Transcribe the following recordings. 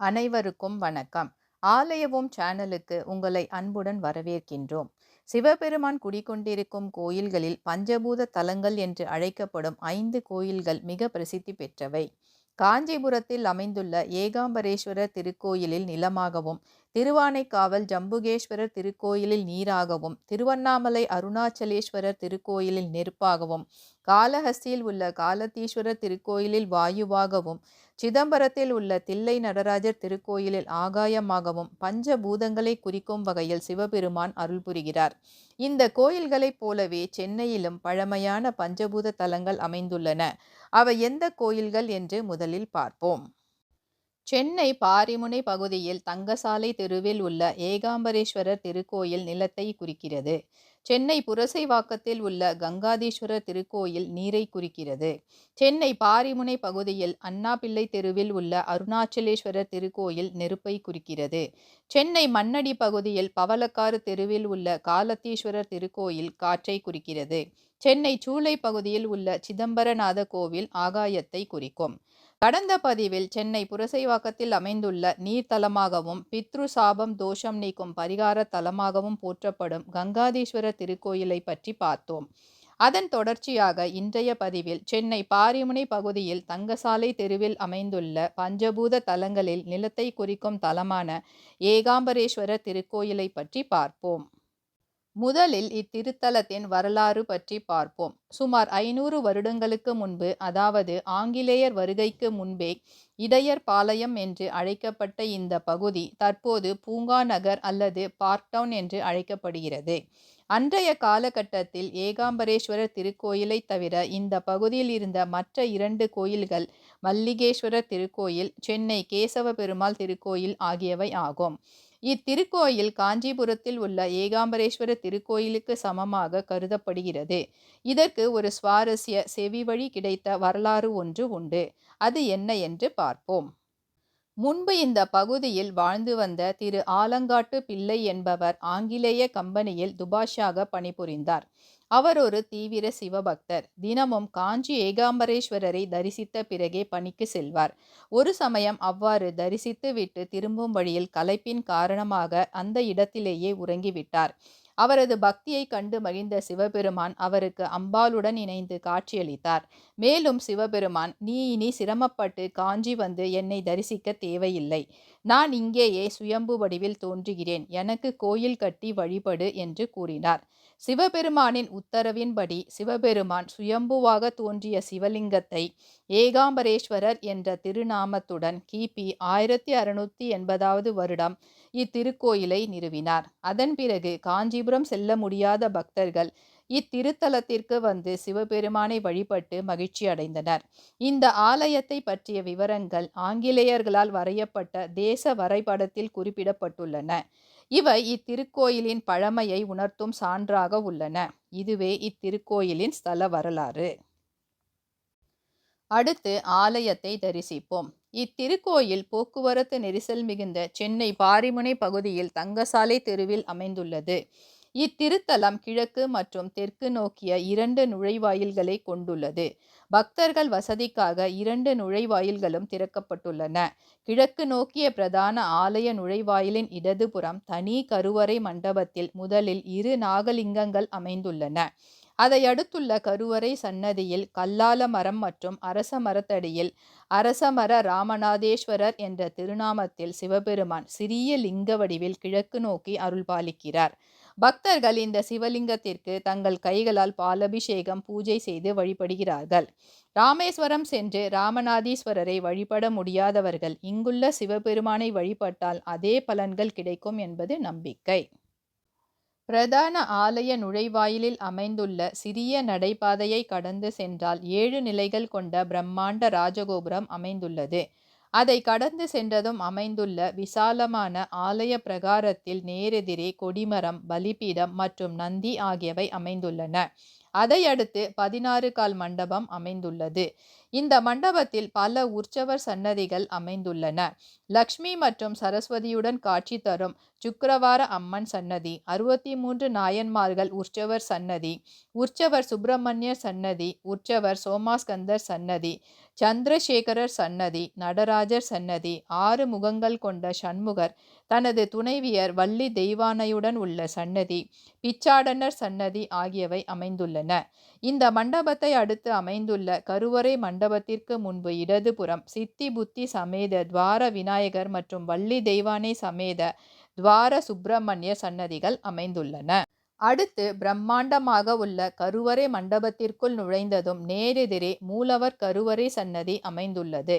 அனைவருக்கும் வணக்கம். ஆலயவோம் சேனலுக்கு உங்களை அன்புடன் வரவேற்கின்றோம். சிவபெருமான் குடிகொண்டிருக்கும் கோயில்களில் பஞ்சபூத தலங்கள் என்று அழைக்கப்படும் 5 கோயில்கள் மிக பிரசித்தி பெற்றவை. காஞ்சிபுரத்தில் அமைந்துள்ள ஏகாம்பரேஸ்வரர் திருக்கோயிலில் நிலமாகவும், திருவானைக்காவல் ஜம்புகேஸ்வரர் திருக்கோயிலில் நீராகவும், திருவண்ணாமலை அருணாச்சலேஸ்வரர் திருக்கோயிலில் நெருப்பாகவும், காளஹஸ்தியில் உள்ள காலத்தீஸ்வரர் திருக்கோயிலில் வாயுவாகவும், சிதம்பரத்தில் உள்ள தில்லை நடராஜர் திருக்கோயிலில் ஆகாயமாகவும் பஞ்சபூதங்களை குறிக்கும் வகையில் சிவபெருமான் அருள் புரிகிறார். இந்த கோயில்களைப் போலவே சென்னையிலும் பழமையான பஞ்சபூத தலங்கள் அமைந்துள்ளன. அவை எந்த கோயில்கள் என்று முதலில் பார்ப்போம். சென்னை பாரிமுனை பகுதியில் தங்கசாலை தெருவில் உள்ள ஏகாம்பரேஸ்வரர் திருக்கோயில் நிலத்தை குறிக்கிறது. சென்னை புரசைவாக்கத்தில் உள்ள கங்காதீஸ்வரர் திருக்கோயில் நீரை குறிக்கிறது. சென்னை பாரிமுனை பகுதியில் அண்ணாபிள்ளை தெருவில் உள்ள அருணாச்சலேஸ்வரர் திருக்கோயில் நெருப்பை குறிக்கிறது. சென்னை மண்ணடி பகுதியில் பவளக்காடு தெருவில் உள்ள காலத்தீஸ்வரர் திருக்கோயில் காற்றை குறிக்கிறது. சென்னை சூளை பகுதியில் உள்ள சிதம்பரநாத கோவில் ஆகாயத்தை குறிக்கும். கடந்த பதிவில் சென்னை புரசைவாக்கத்தில் அமைந்துள்ள நீர்த்தலமாகவும் பித்ரு சாபம் தோஷம் நீக்கும் பரிகார தலமாகவும் போற்றப்படும் கங்காதீஸ்வரர் திருக்கோயிலை பற்றி பார்த்தோம். அதன் தொடர்ச்சியாக இன்றைய பதிவில் சென்னை பாரிமுனை பகுதியில் தங்கசாலை தெருவில் அமைந்துள்ள பஞ்சபூத தலங்களில் நிலத்தை குறிக்கும் தலமான ஏகாம்பரேஸ்வரர் திருக்கோயிலை பற்றி பார்ப்போம். முதலில் இத்திருத்தலத்தின் வரலாறு பற்றி பார்ப்போம். சுமார் 500 வருடங்களுக்கு முன்பு, அதாவது ஆங்கிலேயர் வருகைக்கு முன்பே இடையர் பாளையம் என்று அழைக்கப்பட்ட இந்த பகுதி தற்போது பூங்கா நகர் அல்லது பார்க்டவுன் என்று அழைக்கப்படுகிறது. அன்றைய காலகட்டத்தில் ஏகாம்பரேஸ்வரர் திருக்கோயிலை தவிர இந்த பகுதியில் இருந்த மற்ற 2 கோயில்கள் மல்லிகேஸ்வரர் திருக்கோயில், சென்னை கேசவ பெருமாள் திருக்கோயில் ஆகியவை ஆகும். இத்திருக்கோயில் காஞ்சிபுரத்தில் உள்ள ஏகாம்பரேஸ்வரர் திருக்கோயிலுக்கு சமமாக கருதப்படுகிறது. இதற்கு ஒரு சுவாரஸ்ய செவிவழி கிடைத்த வரலாறு ஒன்று உண்டு. அது என்ன என்று பார்ப்போம். முன்பு இந்த பகுதியில் வாழ்ந்து வந்த திரு ஆலங்காட்டு பிள்ளை என்பவர் ஆங்கிலேய கம்பெனியில் துபாஷாக பணிபுரிந்தார். அவர் ஒரு தீவிர சிவபக்தர். தினமும் காஞ்சி ஏகாம்பரேஸ்வரரை தரிசித்த பிறகே பணிக்கு செல்வார். ஒரு சமயம் அவ்வாறு தரிசித்து விட்டு திரும்பும் வழியில் களைப்பின் காரணமாக அந்த இடத்திலேயே உறங்கிவிட்டார். அவரது பக்தியை கண்டு மகிழ்ந்த சிவபெருமான் அவருக்கு அம்பாளுடன் இணைந்து காட்சியளித்தார். மேலும் சிவபெருமான், நீ இனி சிரமப்பட்டு காஞ்சி வந்து என்னை தரிசிக்க தேவையில்லை. நான் இங்கேயே சுயம்பு வடிவில் தோன்றுகிறேன். எனக்கு கோயில் கட்டி வழிபடு என்று கூறினார். சிவபெருமானின் உத்தரவின்படி சிவபெருமான் சுயம்புவாக தோன்றிய சிவலிங்கத்தை ஏகாம்பரேஸ்வரர் என்ற திருநாமத்துடன் கிபி 1680வது வருடம் இத்திருக்கோயிலை நிறுவினார். அதன் பிறகு காஞ்சிபுரம் செல்ல முடியாத பக்தர்கள் இத்திருத்தலத்திற்கு வந்து சிவபெருமானை வழிபட்டு மகிழ்ச்சி அடைந்தனர். இந்த ஆலயத்தை பற்றிய விவரங்கள் ஆங்கிலேயர்களால் வரையப்பட்ட தேச வரைபடத்தில் குறிப்பிடப்பட்டுள்ளன. இவை இத்திருக்கோயிலின் பழமையை உணர்த்தும் சான்றாக உள்ளன. இதுவே இத்திருக்கோயிலின் ஸ்தல வரலாறு. அடுத்து ஆலயத்தை தரிசிப்போம். இத்திருக்கோயில் போக்குவரத்து நெரிசல் மிகுந்த சென்னை பாரிமுனை பகுதியில் தங்கசாலை தெருவில் அமைந்துள்ளது. இத்திருத்தலம் கிழக்கு மற்றும் தெற்கு நோக்கிய 2 நுழைவாயில்களை கொண்டுள்ளது. பக்தர்கள் வசதிக்காக 2 நுழைவாயில்களும் திறக்கப்பட்டுள்ளன. கிழக்கு நோக்கிய பிரதான ஆலய நுழைவாயிலின் இடதுபுறம் தனி கருவறை மண்டபத்தில் முதலில் 2 நாகலிங்கங்கள் அமைந்துள்ளன. அதை அடுத்துள்ள கருவறை சன்னதியில் கல்லால மரம் மற்றும் அரச மரத்தடியில் அரசமர ராமநாதேஸ்வரர் என்ற திருநாமத்தில் சிவபெருமான் சிறிய லிங்க வடிவில் கிழக்கு நோக்கி அருள்பாலிக்கிறார். பக்தர்கள் இந்த சிவலிங்கத்திற்கு தங்கள் கைகளால் பாலபிஷேகம் பூஜை செய்து வழிபடுகிறார்கள். ராமேஸ்வரம் சென்று ராமநாதீஸ்வரரை வழிபட முடியாதவர்கள் இங்குள்ள சிவபெருமானை வழிபட்டால் அதே பலன்கள் கிடைக்கும் என்பது நம்பிக்கை. பிரதான ஆலய நுழைவாயிலில் அமைந்துள்ள சிறிய நடைபாதையை கடந்து சென்றால் 7 நிலைகள் கொண்ட பிரம்மாண்ட ராஜகோபுரம் அமைந்துள்ளது. அதை கடந்து சென்றதும் அமைந்துள்ள விசாலமான ஆலய பிரகாரத்தில் நேரெதிரே கொடிமரம், பலிபீடம் மற்றும் நந்தி ஆகியவை அமைந்துள்ளன. அதை அடுத்து 16 கால் மண்டபம் அமைந்துள்ளது. இந்த மண்டபத்தில் பல உற்சவர் சன்னதிகள் அமைந்துள்ளன. லக்ஷ்மி மற்றும் சரஸ்வதியுடன் காட்சி தரும் சுக்கிரவார அம்மன் சன்னதி, 63 நாயன்மார்கள் உற்சவர் சன்னதி, உற்சவர் சுப்பிரமணியர் சன்னதி, உற்சவர் சோமாஸ்கந்தர் சன்னதி, சந்திரசேகரர் சன்னதி, நடராஜர் சன்னதி, 6 முகங்கள் கொண்ட சண்முகர் தனது துணைவியர் வள்ளி தெய்வானையுடன் உள்ள சன்னதி, பிச்சாடனர் சன்னதி ஆகியவை அமைந்துள்ளன. இந்த மண்டபத்தை அடுத்து அமைந்துள்ள கருவறை மண்டபத்திற்கு முன்பு இடதுபுறம் சித்தி புத்தி சமேத துவார விநாயகர் மற்றும் வள்ளி தெய்வானை சமேத துவார சுப்பிரமணிய சன்னதிகள் அமைந்துள்ளன. அடுத்து பிரம்மாண்டமாக உள்ள கருவறை மண்டபத்திற்குள் நுழைந்ததும் நேரெதிரே மூலவர் கருவறை சன்னதி அமைந்துள்ளது.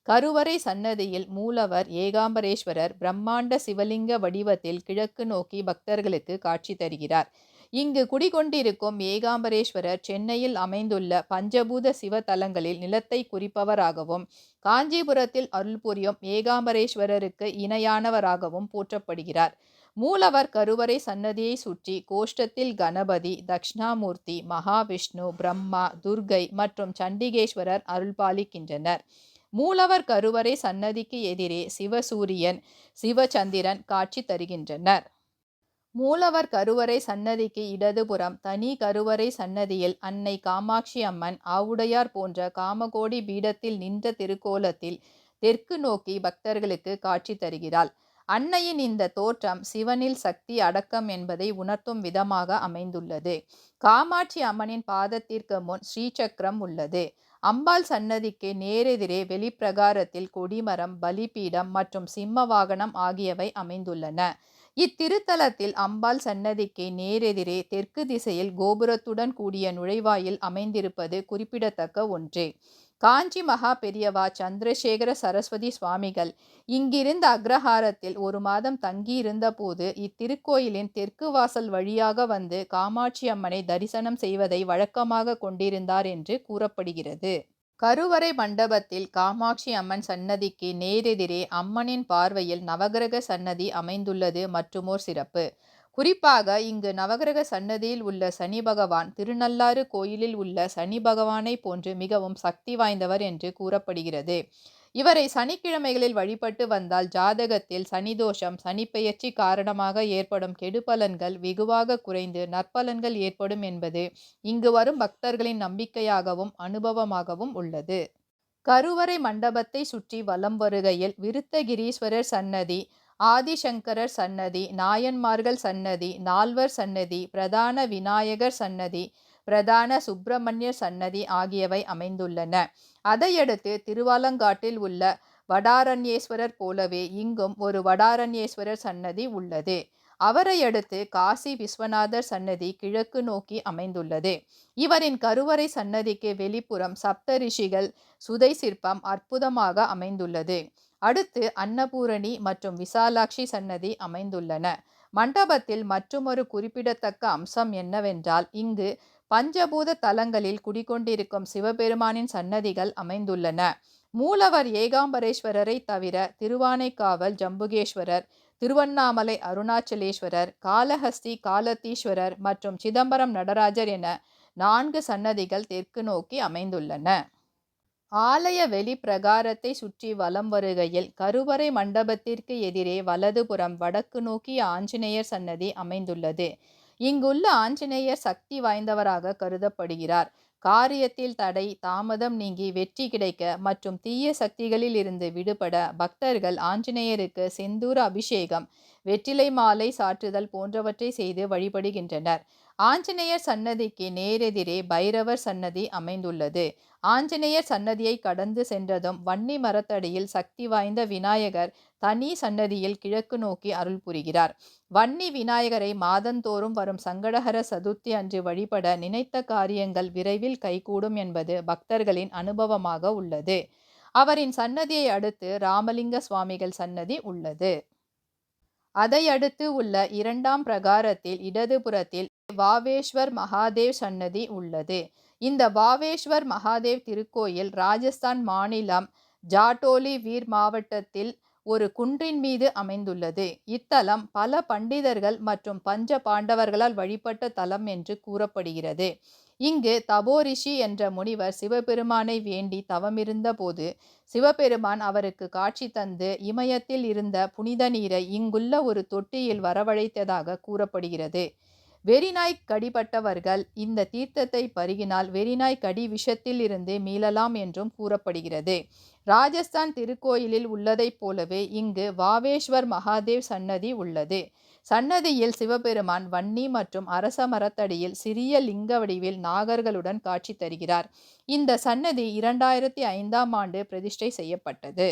கருவறை சன்னதியில் மூலவர் ஏகாம்பரேஸ்வரர் பிரம்மாண்ட சிவலிங்க வடிவத்தில் கிழக்கு நோக்கி பக்தர்களுக்கு காட்சி தருகிறார். இங்கு குடிகொண்டிருக்கும் ஏகாம்பரேஸ்வரர் சென்னையில் அமைந்துள்ள பஞ்சபூத சிவத்தலங்களில் நிலத்தை குறிப்பவராகவும் காஞ்சிபுரத்தில் அருள் புரியும் ஏகாம்பரேஸ்வரருக்கு இணையானவராகவும் போற்றப்படுகிறார். மூலவர் கருவறை சன்னதியை சுற்றி கோஷ்டத்தில் கணபதி, தட்சிணாமூர்த்தி, மகாவிஷ்ணு, பிரம்மா, துர்க்கை மற்றும் சண்டிகேஸ்வரர் அருள்பாலிக்கின்றனர். மூலவர் கருவறை சன்னதிக்கு எதிரே சிவசூரியன், சிவச்சந்திரன் காட்சி தருகின்றனர். மூலவர் கருவறை சன்னதிக்கு இடதுபுறம் தனி கருவறை சன்னதியில் அன்னை காமாட்சி அம்மன், ஆவுடையார் போன்ற காமகோடி பீடத்தில் நின்ற திருக்கோலத்தில் தெற்கு நோக்கி பக்தர்களுக்கு காட்சி தருகிறாள். அன்னையின் இந்த தோற்றம் சிவனில் சக்தி அடக்கம் என்பதை உணர்த்தும் விதமாக அமைந்துள்ளது. காமாட்சி அம்மனின் பாதத்திற்கு முன் ஸ்ரீசக்கரம் உள்ளது. அம்பாள் சன்னதிக்கு நேரெதிரே வெளிப்பிரகாரத்தில் கொடிமரம், பலிபீடம் மற்றும் சிம்ம வாகனம் ஆகியவை அமைந்துள்ளன. இத்திருத்தலத்தில் அம்பாள் சன்னதிக்கு நேரெதிரே தெற்கு திசையில் கோபுரத்துடன் கூடிய நுழைவாயில் அமைந்திருப்பது குறிப்பிடத்தக்க ஒன்று. காஞ்சி மகா பெரியவா சந்திரசேகர சரஸ்வதி சுவாமிகள் இங்கிருந்த அக்ரஹாரத்தில் 1 மாதம் தங்கியிருந்த போது இத்திருக்கோயிலின் தெற்கு வாசல் வழியாக வந்து காமாட்சி அம்மனை தரிசனம் செய்வதை வழக்கமாக கொண்டிருந்தார் என்று கூறப்படுகிறது. கருவறை மண்டபத்தில் காமாட்சி அம்மன் சன்னதிக்கு நேரெதிரே அம்மனின் பார்வையில் நவகிரக சன்னதி அமைந்துள்ளது மற்றுமோர் சிறப்பு. குறிப்பாக இங்கு நவகிரக சன்னதியில் உள்ள சனி பகவான் திருநள்ளாறு கோயிலில் உள்ள சனி பகவானை போன்று மிகவும் சக்தி வாய்ந்தவர் என்று கூறப்படுகிறது. இவரை சனிக்கிழமைகளில் வழிபட்டு வந்தால் ஜாதகத்தில் சனிதோஷம், சனிப்பெயர்ச்சி காரணமாக ஏற்படும் கெடுபலன்கள் வெகுவாக குறைந்து நற்பலன்கள் ஏற்படும் என்பது இங்கு வரும் பக்தர்களின் நம்பிக்கையாகவும் அனுபவமாகவும் உள்ளது. கருவறை மண்டபத்தை சுற்றி வலம் வருகையில் விருத்தகிரீஸ்வரர் சன்னதி, ஆதிசங்கரர் சன்னதி, நாயன்மார்கள் சன்னதி, நால்வர் சன்னதி, பிரதான விநாயகர் சன்னதி, பிரதான சுப்பிரமணியர் சன்னதி ஆகியவை அமைந்துள்ளன. அதையடுத்து திருவாலங்காட்டில் உள்ள வடாரண்யேஸ்வரர் போலவே இங்கும் ஒரு வடாரண்யேஸ்வரர் சன்னதி உள்ளது. அவரை அடுத்து காசி விஸ்வநாதர் சன்னதி கிழக்கு நோக்கி அமைந்துள்ளது. இவரின் கருவறை சன்னதிக்கு வெளிப்புறம் சப்த ரிஷிகள் சுதை சிற்பம் அற்புதமாக அமைந்துள்ளது. அடுத்து அன்னபூரணி மற்றும் விசாலாட்சி சன்னதி அமைந்துள்ளன. மண்டபத்தில் மற்றுமொரு குறிப்பிடத்தக்க அம்சம் என்னவென்றால் இங்கு பஞ்சபூத தலங்களில் குடிகொண்டிருக்கும் சிவபெருமானின் சன்னதிகள் அமைந்துள்ளன. மூலவர் ஏகாம்பரேஸ்வரரை தவிர திருவானைக்காவல் ஜம்புகேஸ்வரர், திருவண்ணாமலை அருணாச்சலேஸ்வரர், காளஹஸ்தி காலத்தீஸ்வரர் மற்றும் சிதம்பரம் நடராஜர் என 4 சன்னதிகள் தெற்கு நோக்கி அமைந்துள்ளன. ஆலய வெளிப்பிரகாரத்தை சுற்றி வலம் வருகையில் கருவறை மண்டபத்திற்கு எதிரே வலதுபுறம் வடக்கு நோக்கி ஆஞ்சநேயர் சன்னதி அமைந்துள்ளது. இங்குள்ள ஆஞ்சநேயர் சக்தி வாய்ந்தவராக கருதப்படுகிறார். காரியத்தில் தடை, தாமதம் நீங்கி வெற்றி கிடைக்க மற்றும் தீய சக்திகளில் இருந்து விடுபட பக்தர்கள் ஆஞ்சநேயருக்கு செந்தூர அபிஷேகம், வெற்றிலை மாலை சாற்றுதல் போன்றவற்றை செய்து வழிபடுகின்றனர். ஆஞ்சநேயர் சன்னதிக்கு நேரெதிரே பைரவர் சன்னதி அமைந்துள்ளது. ஆஞ்சநேயர் சன்னதியை கடந்து சென்றதும் வன்னி மரத்தடியில் சக்தி வாய்ந்த விநாயகர் தனி சன்னதியில் கிழக்கு நோக்கி அருள் புரிகிறார். வன்னி விநாயகரை மாதந்தோறும் வரும் சங்கடஹர சதுர்த்தி அன்று வழிபட நினைத்த காரியங்கள் விரைவில் கைகூடும் என்பது பக்தர்களின் அனுபவமாக உள்ளது. அவரின் சன்னதியை அடுத்து ராமலிங்க சுவாமிகள் சன்னதி உள்ளது. அதையடுத்து உள்ள 2ஆம் பிரகாரத்தில் இடதுபுறத்தில் வாவேஸ்வர் மகாதேவ் சன்னதி உள்ளது. இந்த வாவேஸ்வர் மகாதேவ் திருக்கோயில் ராஜஸ்தான் மாநிலம் ஜாட்டோலி வீர் மாவட்டத்தில் ஒரு குன்றின் மீது அமைந்துள்ளது. இத்தலம் பல பண்டிதர்கள் மற்றும் பஞ்ச பாண்டவர்களால் வழிபட்ட தலம் என்று கூறப்படுகிறது. இங்கு தபோரிஷி என்ற முனிவர் சிவபெருமானை வேண்டி தவமிருந்த போது சிவபெருமான் அவருக்கு காட்சி தந்து இமயத்தில் இருந்த புனித நீரை இங்குள்ள ஒரு தொட்டியில் வரவழைத்ததாக கூறப்படுகிறது. வெறிநாய் கடிபட்டவர்கள் இந்த தீர்த்தத்தை பருகினால் வெறிநாய் கடி விஷத்தில் இருந்து மீளலாம் என்றும் கூறப்படுகிறது. ராஜஸ்தான் திருக்கோயிலில் உள்ளதைப் போலவே இங்கு வாவேஸ்வர் மகாதேவ் சன்னதி உள்ளது. சன்னதியில் சிவபெருமான் வன்னி மற்றும் அரச மரத்தடியில் சிறிய லிங்க வடிவில் நாகர்களுடன் காட்சி தருகிறார். இந்த சன்னதி 2005ஆம் ஆண்டு பிரதிஷ்டை செய்யப்பட்டது.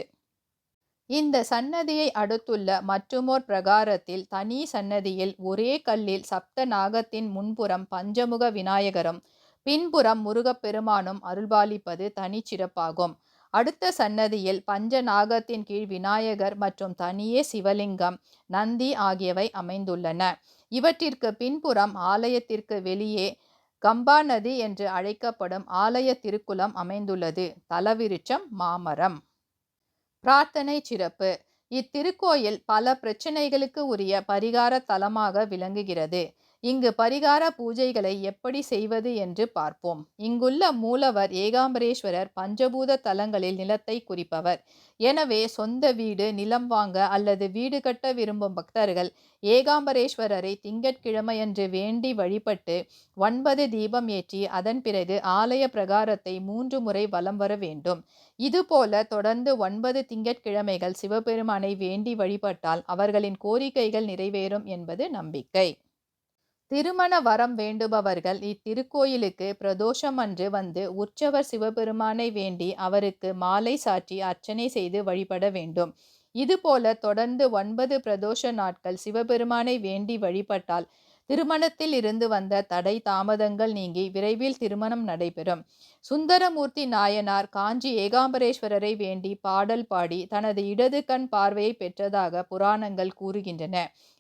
இந்த சன்னதியை அடுத்துள்ள மற்றுமோர் பிரகாரத்தில் தனி சன்னதியில் ஒரே கல்லில் சப்த நாகத்தின் முன்புறம் பஞ்சமுக விநாயகரும் பின்புறம் முருகப்பெருமானும் அருள்பாலிப்பது தனிச்சிறப்பாகும். அடுத்த சன்னதியில் பஞ்சநாகத்தின் கீழ் விநாயகர் மற்றும் தனியே சிவலிங்கம், நந்தி ஆகியவை அமைந்துள்ளன. இவற்றிற்கு பின்புறம் ஆலயத்திற்கு வெளியே கம்பா நதி என்று அழைக்கப்படும் ஆலய திருக்குளம் அமைந்துள்ளது. தலவிருட்சம் மாமரம். பிரார்த்தனை சிறப்பு. இத்திருக்கோயில் பல பிரச்சனைகளுக்கு உரிய பரிகார தலமாக விளங்குகிறது. இங்கு பரிகார பூஜைகளை எப்படி செய்வது என்று பார்ப்போம். இங்குள்ள மூலவர் ஏகாம்பரேஸ்வரர் பஞ்சபூத தலங்களில் நிலத்தை குறிப்பவர். எனவே சொந்த வீடு, நிலம் வாங்க அல்லது வீடு கட்ட விரும்பும் பக்தர்கள் ஏகாம்பரேஸ்வரரை திங்கட்கிழமையன்று வேண்டி வழிபட்டு 9 தீபம் ஏற்றி அதன் பிறகு ஆலய பிரகாரத்தை 3 முறை வலம் வர வேண்டும். இதுபோல தொடர்ந்து 9 திங்கட்கிழமைகள் சிவபெருமானை வேண்டி வழிபட்டால் அவர்களின் கோரிக்கைகள் நிறைவேறும் என்பது நம்பிக்கை. திருமண வரம் வேண்டுபவர்கள் இத்திருக்கோயிலுக்கு பிரதோஷம் அன்று வந்து உற்சவர் சிவபெருமானை வேண்டி அவருக்கு மாலை சாற்றி அர்ச்சனை செய்து வழிபட வேண்டும். இதுபோல தொடர்ந்து 9 பிரதோஷ நாட்கள் சிவபெருமானை வேண்டி வழிபட்டால் திருமணத்தில் இருந்து வந்த தடை தாமதங்கள் நீங்கி விரைவில் திருமணம் நடைபெறும். சுந்தரமூர்த்தி நாயனார் காஞ்சி ஏகாம்பரேஸ்வரரை வேண்டி பாடல் பாடி தனது இடது கண் பார்வையை பெற்றதாக புராணங்கள் கூறுகின்றன.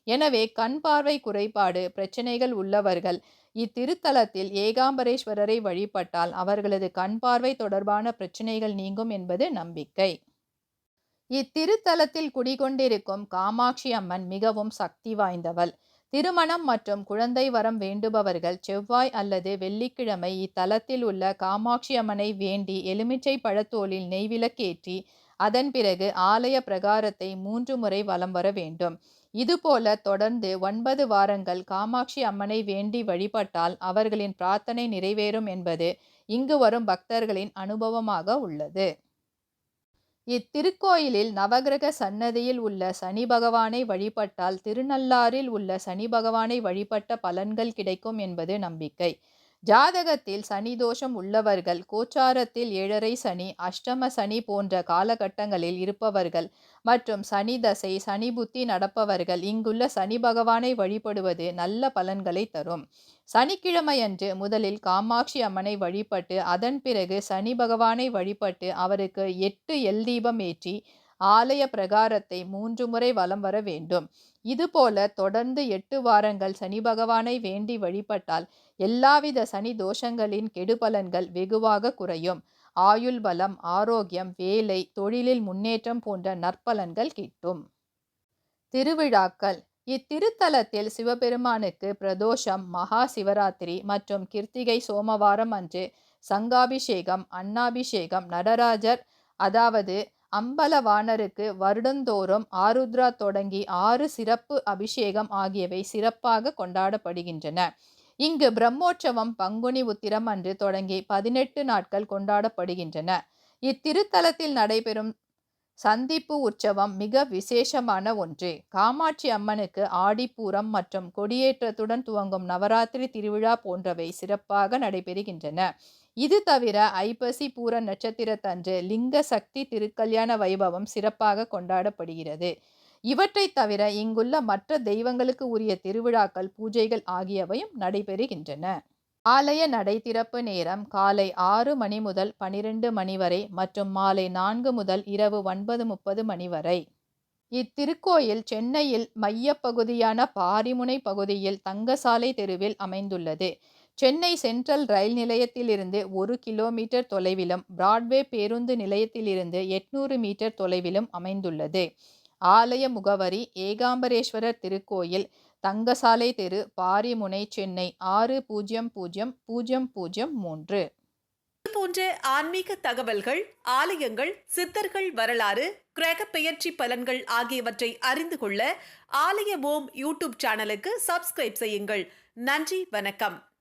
எனவே கண் பார்வை குறைபாடு பிரச்சனைகள் உள்ளவர்கள் இத்திருத்தலத்தில் ஏகாம்பரேஸ்வரரை வழிபட்டால் அவர்களது கண் பார்வை தொடர்பான பிரச்சனைகள் நீங்கும் என்பது நம்பிக்கை. இத்திருத்தலத்தில் குடிகொண்டிருக்கும் காமாட்சி அம்மன் மிகவும் சக்தி வாய்ந்தவள். திருமணம் மற்றும் குழந்தை வரம் வேண்டுபவர்கள் செவ்வாய் அல்லது வெள்ளிக்கிழமை இத்தலத்தில் உள்ள காமாட்சி அம்மனை வேண்டி எலுமிச்சை பழத்தோலில் நெய்விளக்கேற்றி அதன் பிறகு ஆலய பிரகாரத்தை 3 முறை வலம் வர வேண்டும். இதுபோல தொடர்ந்து 9 வாரங்கள் காமாட்சி அம்மனை வேண்டி வழிபட்டால் அவர்களின் பிரார்த்தனை நிறைவேறும் என்பது இங்கு வரும் பக்தர்களின் அனுபவமாக உள்ளது. இத்திருக்கோயிலில் நவகிரக சன்னதியில் உள்ள சனி பகவானை வழிபட்டால் திருநள்ளாறில் உள்ள சனி பகவானை வழிபட்ட பலன்கள் கிடைக்கும் என்பது நம்பிக்கை. ஜாதகத்தில் சனி தோஷம் உள்ளவர்கள், கோச்சாரத்தில் 7.5 சனி, அஷ்டம சனி போன்ற காலகட்டங்களில் இருப்பவர்கள் மற்றும் சனி தசை, சனி புத்தி நடப்பவர்கள் இங்குள்ள சனி பகவானை வழிபடுவது நல்ல பலன்களை தரும். சனிக்கிழமையன்று முதலில் காமாட்சி அம்மனை வழிபட்டு அதன் பிறகு சனி பகவானை வழிபட்டு அவருக்கு 8 எல் தீபம் ஏற்றி ஆலய பிரகாரத்தை 3 முறை வலம் வர வேண்டும். இதுபோல தொடர்ந்து 8 வாரங்கள் சனி பகவானை வேண்டி வழிபட்டால் எல்லாவித சனி தோஷங்களின் கெடுபலன்கள் வெகுவாக குறையும். ஆயுள் பலம், ஆரோக்கியம், வேலை, தொழிலில் முன்னேற்றம் போன்ற நற்பலன்கள் கிட்டும். திருவிழாக்கள். இத்திருத்தலத்தில் சிவபெருமானுக்கு பிரதோஷம், மகா சிவராத்திரி மற்றும் கிருத்திகை சோமவாரம் அன்று சங்காபிஷேகம், அன்னாபிஷேகம், நடராஜர் அதாவது அம்பலவாணருக்கு வருடந்தோறும் ஆருத்ரா தொடங்கி 6 சிறப்பு அபிஷேகம் ஆகியவை சிறப்பாக கொண்டாடப்படுகின்றன. இங்கு பிரம்மோற்சவம் பங்குனி உத்திரம் அன்று தொடங்கி 18 நாட்கள் கொண்டாடப்படுகின்றன. இத்திருத்தலத்தில் நடைபெறும் சந்திப்பு உற்சவம் மிக விசேஷமான ஒன்று. காமாட்சி அம்மனுக்கு ஆடிப்பூரம் மற்றும் கொடியேற்றத்துடன் துவங்கும் நவராத்திரி திருவிழா போன்றவை சிறப்பாக நடைபெறுகின்றன. இது தவிர ஐப்பசி பூர நட்சத்திரத்தன்று லிங்க சக்தி திருக்கல்யாண வைபவம் சிறப்பாக கொண்டாடப்படுகிறது. இவற்றை தவிர இங்குள்ள மற்ற தெய்வங்களுக்கு உரிய திருவிழாக்கள், பூஜைகள் ஆகியவையும் நடைபெறுகின்றன. ஆலய நடை திறப்பு நேரம் காலை 6 மணி முதல் 12 மணி வரை மற்றும் மாலை 4 முதல் இரவு 9:30 மணி வரை. இத்திருக்கோயில் சென்னையில் மையப்பகுதியான பாரிமுனை பகுதியில் தங்கசாலை தெருவில் அமைந்துள்ளது. சென்னை சென்ட்ரல் ரயில் நிலையத்திலிருந்து 1 கிலோமீட்டர் தொலைவிலும், பிராட்வே பேருந்து நிலையத்திலிருந்து 800 மீட்டர் தொலைவிலும் அமைந்துள்ளது. ஆலய முகவரி: ஏகாம்பரேஸ்வரர் திருக்கோயில், தங்கசாலை தெரு, பாரிமுனை, சென்னை 600003. போன்ற ஆன்மீக தகவல்கள், ஆலயங்கள், சித்தர்கள் வரலாறு, கிரக பெயர்ச்சி பலன்கள் ஆகியவற்றை அறிந்து கொள்ள ஆலய ஓம் யூடியூப் சேனலுக்கு சப்ஸ்கிரைப் செய்யுங்கள். நன்றி, வணக்கம்.